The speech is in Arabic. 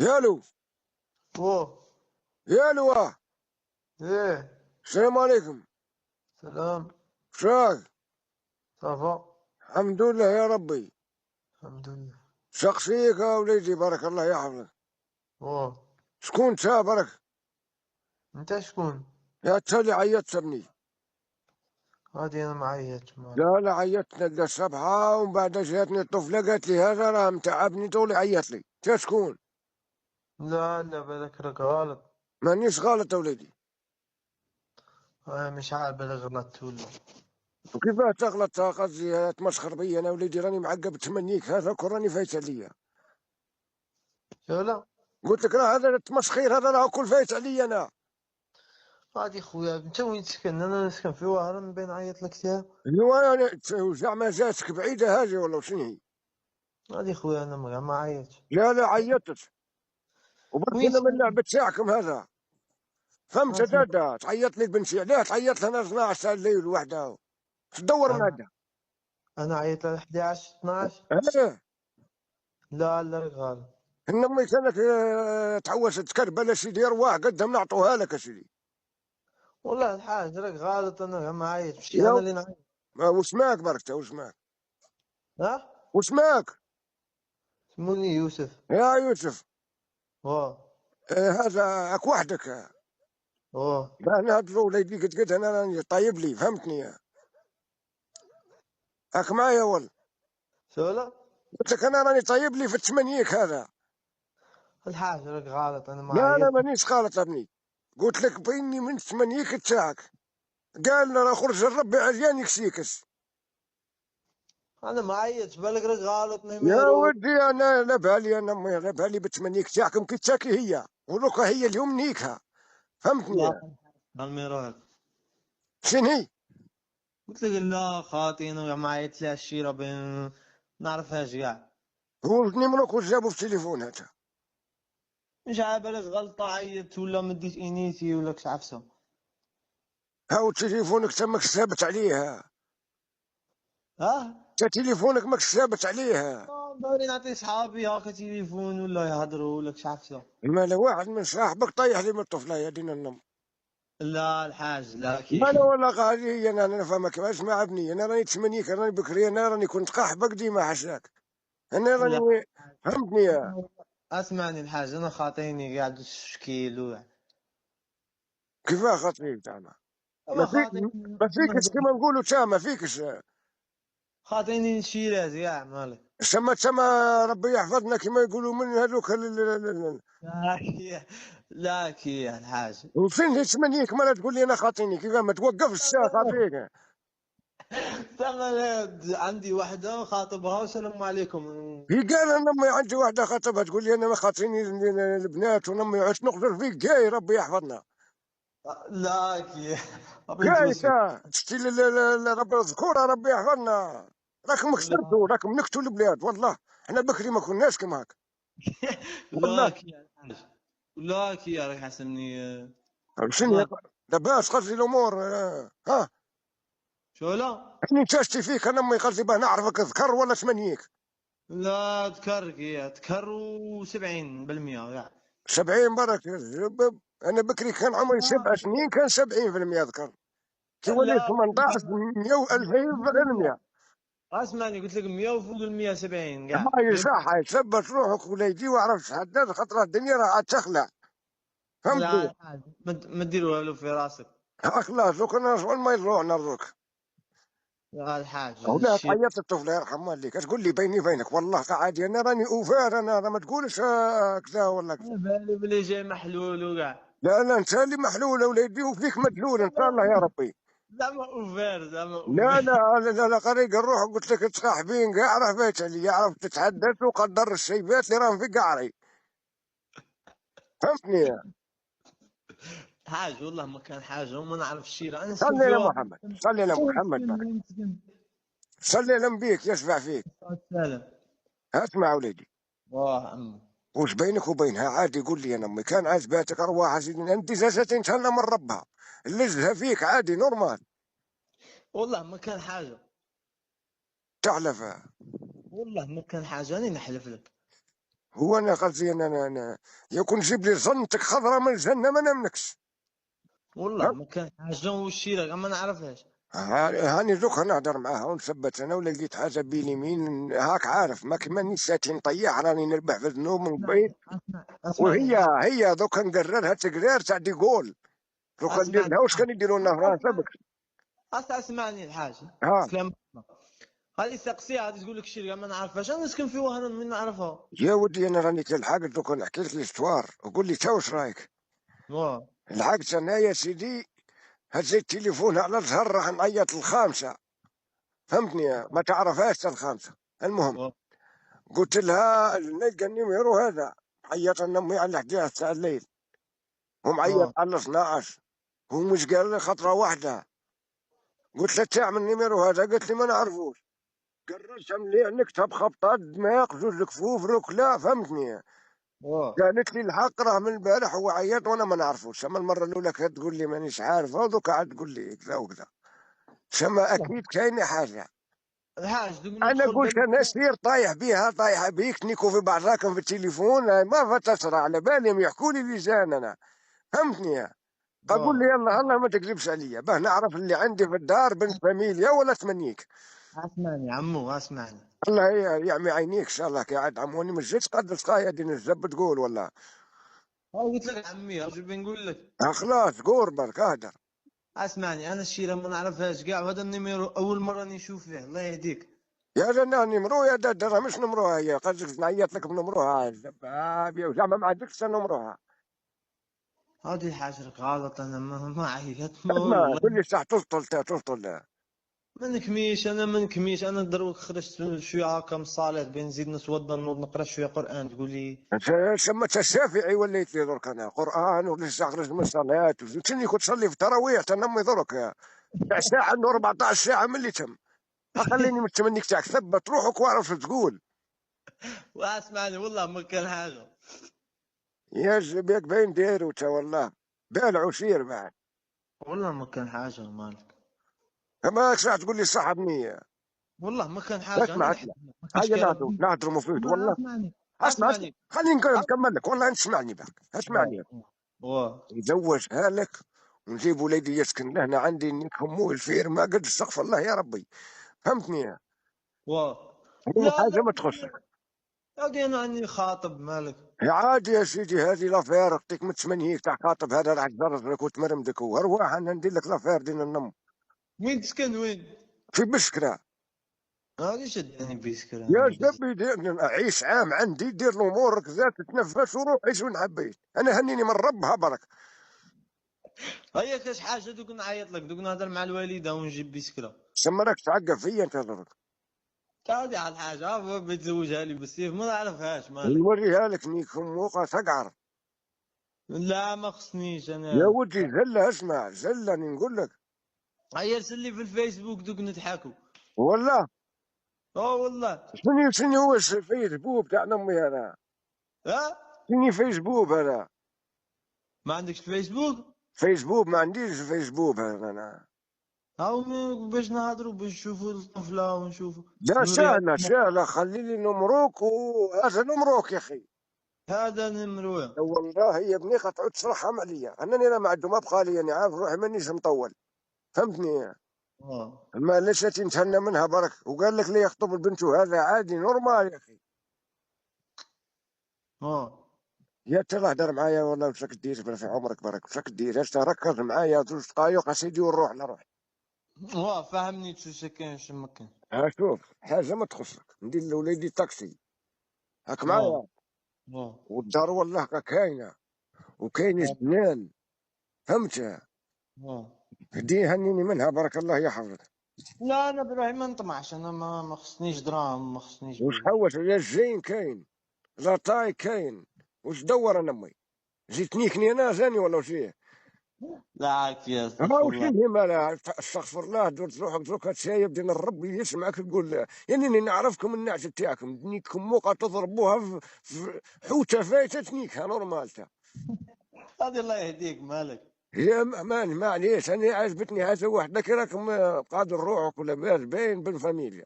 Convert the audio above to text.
يالو اوه. يالو ايه. السلام عليكم. سلام. شراك؟ صافا. الحمد لله يا ربي. الحمد لله. شخصيك يا وليدي بارك الله يحفظك. اوه. شكون تا برك؟ انت شكون؟ يا تا اللي عيطت ابني. غادي انا معيط مالك. لا لا عيطتنا لا الصبحة ومن بعد جاتني الطفلة قالت لي هذا راه متعبني طولي عيط لي. تا شكون؟ لا لا بالك راك غلط. مانيش غلط يا وليدي. مش عارف بالك غلطت ولا. وكيفاه تغلط قصدي تمسخر بيا انا وليدي راني معقب تمنيك هذا كون راني فايت عليا. شو لا. قلت لك راه هذا التمسخير هذا راه كل فايت عليا انا. غادي خويا انت وين تسكن؟ انا نسكن في وهران بين عيط لك فيها. ايوا زعما جاتك بعيدة هذه ولا شنو هي؟ غادي خويا انا ما عيط. لا لا عيطت. وبرك وين انا من تسكن؟ اللعب تاعكم هذا. فهمت اسمع. دادا تعيط لي بنتي علاه تعيط لنا 12 ساعه الليل وحده تدور انا معنا. انا عيط ل 11 12. اه لا لا راك غلط. ان امي كانت تعوس تكربل سيدي ارواح قدهم نعطوها لك سيدي. والله الحاج راك غلط، انا ما عيط ماشي يا انا اللي نعيط. وسماك برك وسماك. ها. وسماك. سموني يوسف. يا يوسف. اوه. هذا اك وحدك. اوه. لا نهضروا وليدي قد قد انا راني طيب لي فهمتني. هاك معايا ول. شو لا. قلت لك انا راني طيب لي في التمنيك هذا. الحاج راك غلط، انا ما لا لا عيطت. مانيش غلط ابني. قلت لك بيني من تمنيك تاعك. قال له خرج ربي عريان يكسيكس. انا ما عيطتش بالك راك غلط يا نيميرو. ودي انا لا بالي انا امي لا بالي بتمنيك تاعكم كي تاكي هي ولوكا هي اليوم نيكها. فهمتني. لا نيميرو. شنو هي؟ قلت لك لا خاطي انا ما عيطت لها الشيره بين. نعرفهاش كاع. هو نمرك واش جابوا في التليفون هذا؟ مش عارف بالك غلطه عيطت ولا مديت انيتي ولا كش عفسه. هاو تليفونك تمك ثابت عليه. ها. تا تليفونك ماكش ثابت عليه. باغي نعطي صحابي هاكا تليفون ولا يهضروا ولا كش عفسه. ما لا واحد من صاحبك طيح لي من الطفله يا دين النم. لا الحاج لا ما كي. لا والله غادي هي انا نفهمك اسمع ابني انا راني تمنيك راني بكري انا راني كنت قاحبك ديما حشاك. انا لا راني. فهمتني يا. اسمعني الحاج، انا خاطيني قاعد تشكيل كيفاه خاطري تاعنا. ما اما فيك. خاطيني ما فيكش كيما نقولوا تا ما فيكش. خاطيني نشيرات كاع مالك. سما ربي يحفظنا كما يقولوا من هذوك لا كي. لا كي يا الحاج. وفين تمنيك ما تقول لي انا خاطيني كيف ما توقفش الساعه خاطيك. ثمن عندي واحدة خاطبها والسلام عليكم. هي قال انا امي عندي واحده خاطبها تقول لي انا ما خاطيني البنات ونمي عشت نقدر فيك جاي ربي يحفظنا. لا كي. بنت جاي وسيم. تشتي ربي الذكوره ربي يحفظنا. راكم لا. كسرتوا راكم نكتوا البلاد والله. احنا بكري ما كناش كما هكا. لا والله. كي يا الحاج. لا كي يا راك حسبني. شنو ما. لاباس قصدي الامور ها. شو لا. احنا نتشتي فيك انا امي قصدي باه نعرفك اذكر ولا تمنيك. لا تكر كي تكر 70% كاع. 70 برك انا بكري كان عمري 7 سنين كان 70% ذكر. كي وليت لا 18 100 و2000%. اسمعني قلت لك 100 وفوق ال 170 كاع هاي غير. صح هاي ثبت روحك وليدي واعرف تحدد خطرة الدنيا راه عاد تخلع. لا فهمتني. الحاج ما ديروها له في راسك. خلاص لو كنا شغل ما يروح نرضوك. لا الحاج ولا الشيء. تعيط الطفل يرحم والديك تقول لي بيني وبينك والله عادي انا راني اوفر انا ما تقولش كذا ولا كذا. على بالي بلي جاي محلول وكاع. لا لا انت اللي محلول وليدي وفيك مدلول ان شاء الله يا ربي. زعما اوفر زعما لا اوفر. لا لا لا قريق الروح قلت لك تصاحبين كاع راه فايت اللي يعرف تتحدث وقدر الشيبات اللي راهم في قعري. فهمتني. حاج والله ما كان حاجه وما نعرف الشيره، انا نسكن صلي في على واحد. محمد صلي على محمد نسكن بارك. نسكن. صلي على نبيك يشفع فيك. سلام. اسمع وليدي. واه عمي. وش بينك وبينها عادي قول لي انا امي كان عجباتك ارواح سيدنا انت جالسه تهنى من ربها. اللي فيك عادي نورمال. والله ما كان حاجه. تحلف. والله ما كان حاجه، انا نحلف لك. هو انا قصدي انا يكون جيب لي زنتك خضراء من الجنه ما نملكش. والله ما كان حاجه والشيره ما نعرفهاش. هاني دوكا نهضر معاها ونثبت انا، ولا لقيت حاجه باليمين هاك عارف مانيش ساتي نطيح راني نربح في الذنوب من بعيد. اسمعني وهي الحاج. هي دوكا نقررها تقرار تاع ديغول، دوكا ندير اسمعني لها واش كان يديروا لنا فرنسا اسمعني بك. اسمعني الحاج. ها سلام. هذه سقسيها هذه تقول لك الشيره ما نعرفهاش، انا نسكن في وهران من نعرفها. يا ودي انا راني تلحق دوكا نحكي لك الاستوار وقول لي تا واش رايك. واه. لحقت انا يا سيدي، هزيت تليفون على الزهر راح نعيط الخامسه، فهمتني ما تعرفهاش تا الخامسه. المهم واه. قلت لها نلقى النيميرو هذا، عيط لنا امي على 11 تاع الليل ومعيط واه. على 12، هو مش قال لي خطره واحده. قلت له تعمل النيميرو هذا، قلت لي ما نعرفوش. قررت مليح نكتب خبطات دماغ زوج كفوف ركله، فهمتني. واه. قالت لي الحق راه من البارح هو عيط وانا ما نعرفوش. اما المره الاولى كانت تقول لي مانيش عارفه، ودوك عاد تقول لي كذا وكذا. شما اكيد كاينه حاجه. الحاج دوك انا ندخل قلت انا سير طايح بيها طايحه بيك، نيكو في بعضاكم في التليفون ما فتسرع على بالهم يحكوا لي لسان انا، فهمتني. اقول لي واه. يلا الله ما تكذبش عليا باه نعرف اللي عندي في الدار بنت فاميليا ولا تمنيك. اسمعني عمو اسمعني. الله يعمي عينيك ان شاء الله. كي عاد عموني ما جيتش قد سقايا دين الزب تقول والله. ها قلت لك عمي اش بنقول لك. خلاص قور برك اهدر. اسمعني انا الشيره ما نعرفهاش كاع، وهذا النيميرو اول مره نشوف فيه، الله يهديك. يا جنان نمرو يا دادرة مش نمروها، هي قصدك نعيط لك بنمروها الزباب يا زعما ما عندكش نمروها. هذه حاجه غلط، انا ما عيطت ما اسمع والله. كل ساعة تسطل تسطل. ما نكميش انا ما نكميش، انا دروك خرجت شويه هكا من الصالات بين نزيد نتوضا نوض نقرا شويه قران تقول لي. شمت الشافعي وليت لي درك انا قران ولسه خرجت من الصلاة وشني كنت تصلي في التراويح تنمي درك تاع ساعة 14 ساعة من اللي تم. خليني متمنيك تاعك ثبت روحك واعرف شو تقول. واسمعني والله ما كان حاجه. يا جبيك باين داير تا والله بالع وشير بعد. والله ما كان حاجه مالك. ما ساعة تقول لي صح بنية. والله ما كان حاجه، انا اسمع نحب اسمع، ما كاش هيا كلام. نهضروا مفيد ما والله. اسمعني. اسمع اسمع، اسمعني. خليني أه. نكمل لك والله انت اسمعني بقى. واه. اسمعني، واه. نزوجها لك ونجيب وليدي يسكن لهنا عندي نكمو الفير ما قد استغفر الله يا ربي، فهمتني. واه. هذه لا حاجه لا. ما تخصك. هذه انا عني خاطب مالك. يا عادي يا سيدي هذه لافير اختك متسمنيك تاع خاطب هذا راح تضرك وتمرمدك وارواح انا ندير لك لافير دين النم. وين تسكن وين؟ في بشكره. هذه شدني بيسكر يا انا بزاف. شبي عيش عام عندي دير امورك ذات تتنفس وروح عيش وين حبيت، انا هنيني من ربها برك. هيا كاش حاجه دوك نعيط لك دوك نهضر مع الوالده ونجيب بيسكره. سمرك تعقب فيا انت درك. هذه على الحاجه هو بيتزوجها لي بالسيف ما نعرفهاش مالك. نوريها لك نيكم موقع تقعر. لا ما خصنيش يا انا. ودي زله اسمع زله نقول لك. هيا ارسل لي في الفيسبوك دوك نضحكوا. والله اه والله. شنو هو الفيسبوك تاع امي هذا؟ ها. شنو فيسبوك هذا؟ ما عندكش فيسبوك؟ فيسبوك ما عنديش فيسبوك هذا انا. هاو باش نهضروا باش نشوفوا الطفله ونشوفوا. لا نوريها سهله لك. سهله، خلي لي نمروك وهذا نمروك يا اخي. هذا نمروه. والله يا ابني قطعوا ترحم عليا انني انا ما عنده ما بقى لي، انا عارف روحي مانيش مطول، فهمتني. اه. ما ليش نتهنى منها برك وقال لك لي يخطب البنت وهذا عادي نورمال يا اخي. اه. يا ترى هدر معايا والله وش راك دير في عمرك برك، وش راك دير ركز معايا 2 دقايق اسيدي ونروح لروحي. اه فهمني شو كاين شو ما كاين. ها شوف حاجه ما تخصك ندير لوليدي تاكسي هاك اه. معايا. اه. والدار والله كاينه وكاين اه. جنان، فهمت. اه. دي هنيني منها بارك الله يحفظك. لا انا بروحي ما نطمعش، انا ما خصنيش دراهم ما خصنيش وش حوس يا الزين كاين، لاطاي كاين، وش دور انا امي جيتنيكني انا زاني ولا وشيه. لا عارف يا ما استغفر وش الله. اللي مالها استغفر الله درت روحك دروك هتشايب دين الرب يسمعك تقول يعني نعرفكم النعجه تاعكم نيكم موقع تضربوها في حوته فايتتنيك نورمالتا. هذه الله يهديك مالك. هي معليش انا عجبتني هذا واحد لكن راكم قادر روحك ولا باين بن فاميليا.